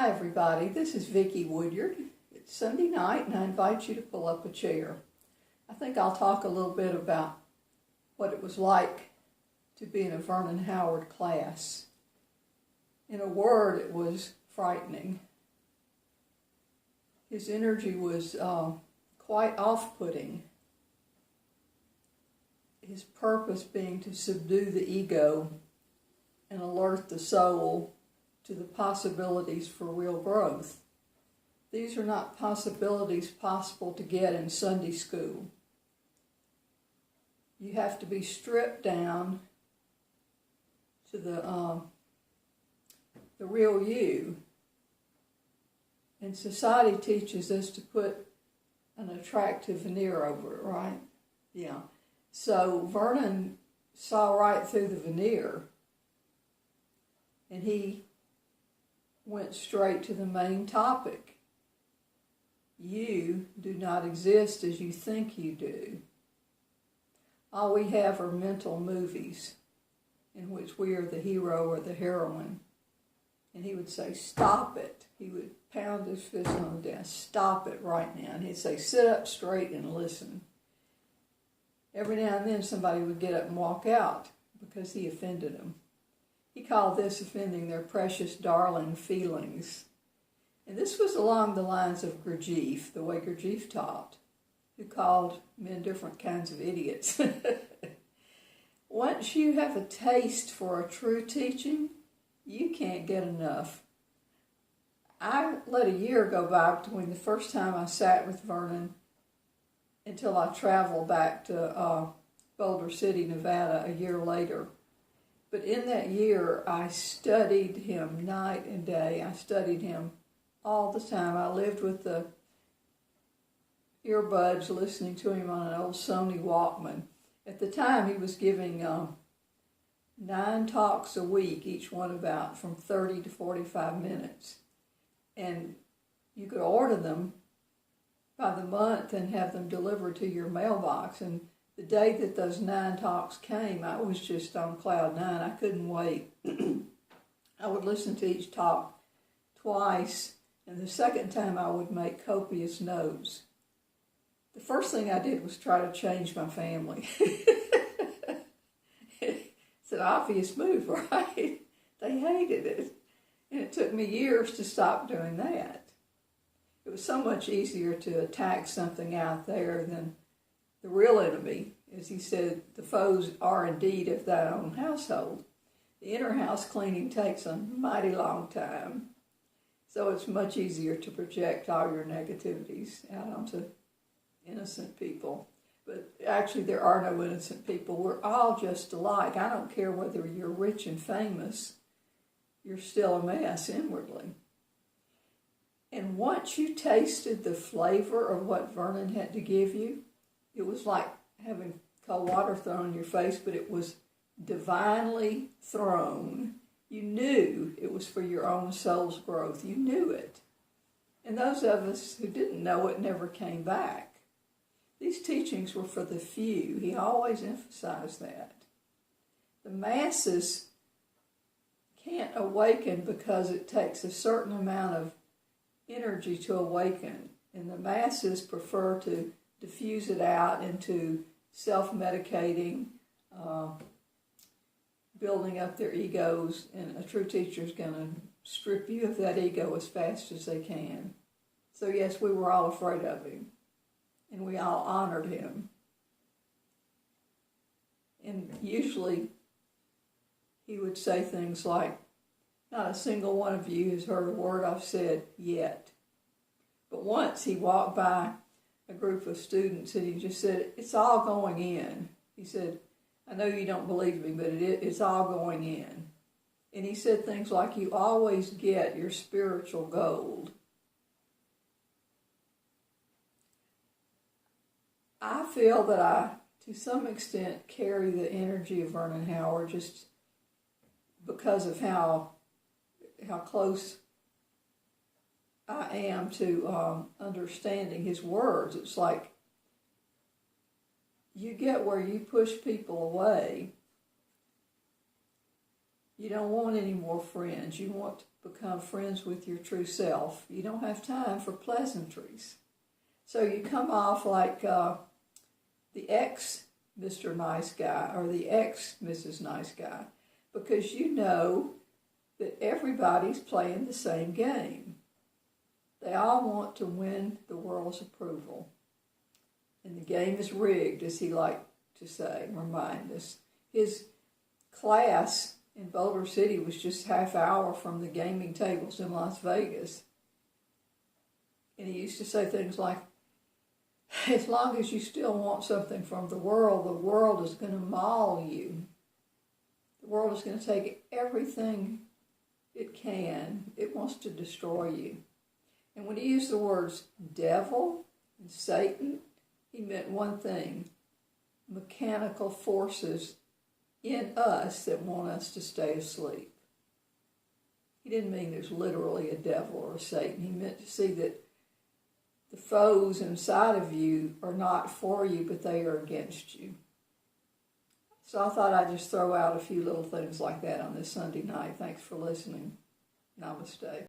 Hi everybody, this is Vicki Woodyard. It's Sunday night and I invite you to pull up a chair. I think I'll talk a little bit about what it was like to be in a Vernon Howard class. In a word, it was frightening. His energy was quite off-putting. His purpose being to subdue the ego and alert the soul to the possibilities for real growth. These are not possibilities possible to get in Sunday school. You have to be stripped down to the real you. And society teaches us to put an attractive veneer over it, right? Yeah. So Vernon saw right through the veneer, and he went straight to the main topic. You do not exist as you think you do. All we have are mental movies in which we are the hero or the heroine. And he would say, stop it. He would pound his fist on the desk, stop it right now. And he'd say, sit up straight and listen. Every now and then somebody would get up and walk out because he offended them. He called this offending their precious darling feelings. And this was along the lines of Gurdjieff, the way Gurdjieff taught, who called men different kinds of idiots. Once you have a taste for a true teaching, you can't get enough. I let a year go by between the first time I sat with Vernon until I traveled back to Boulder City, Nevada a year later. But in that year, I studied him night and day. I studied him all the time. I lived with the earbuds listening to him on an old Sony Walkman. At the time, he was giving 9 talks a week, each one about from 30 to 45 minutes. And you could order them by the month and have them delivered to your mailbox. And the day that those 9 talks came, I was just on cloud 9. I couldn't wait. I would listen to each talk twice, and the second time I would make copious notes. The first thing I did was try to change my family. It's an obvious move, right? They hated it. And it took me years to stop doing that. It was so much easier to attack something out there than the real enemy. As he said, the foes are indeed of thy own household. The inner house cleaning takes a mighty long time. So it's much easier to project all your negativities out onto innocent people. But actually there are no innocent people. We're all just alike. I don't care whether you're rich and famous. You're still a mess inwardly. And once you tasted the flavor of what Vernon had to give you, it was like having cold water thrown in your face, but it was divinely thrown. You knew it was for your own soul's growth. You knew it. And those of us who didn't know it never came back. These teachings were for the few. He always emphasized that. The masses can't awaken because it takes a certain amount of energy to awaken. And the masses prefer to diffuse it out into self-medicating, building up their egos, and a true teacher is going to strip you of that ego as fast as they can. So yes, we were all afraid of him, and we all honored him. And usually he would say things like, not a single one of you has heard a word I've said yet. But once he walked by a group of students and he just said, it's all going in. He said, I know you don't believe me, but it's all going in. And he said things like, you always get your spiritual gold. I feel that I, to some extent, carry the energy of Vernon Howard just because of how close I am to understanding his words. It's like you get where you push people away. You don't want any more friends. You want to become friends with your true self, you don't have time for pleasantries. So you come off like the ex Mr. Nice Guy or the ex Mrs. Nice Guy, because you know that everybody's playing the same game. They all want to win the world's approval. And the game is rigged, as he liked to say, remind us. His class in Boulder City was just half hour from the gaming tables in Las Vegas. And he used to say things like, as long as you still want something from the world is going to maul you. The world is going to take everything it can. It wants to destroy you. And when he used the words devil and Satan, he meant one thing: mechanical forces in us that want us to stay asleep. He didn't mean there's literally a devil or a Satan. He meant to see that the foes inside of you are not for you, but they are against you. So I thought I'd just throw out a few little things like that on this Sunday night. Thanks for listening. Namaste.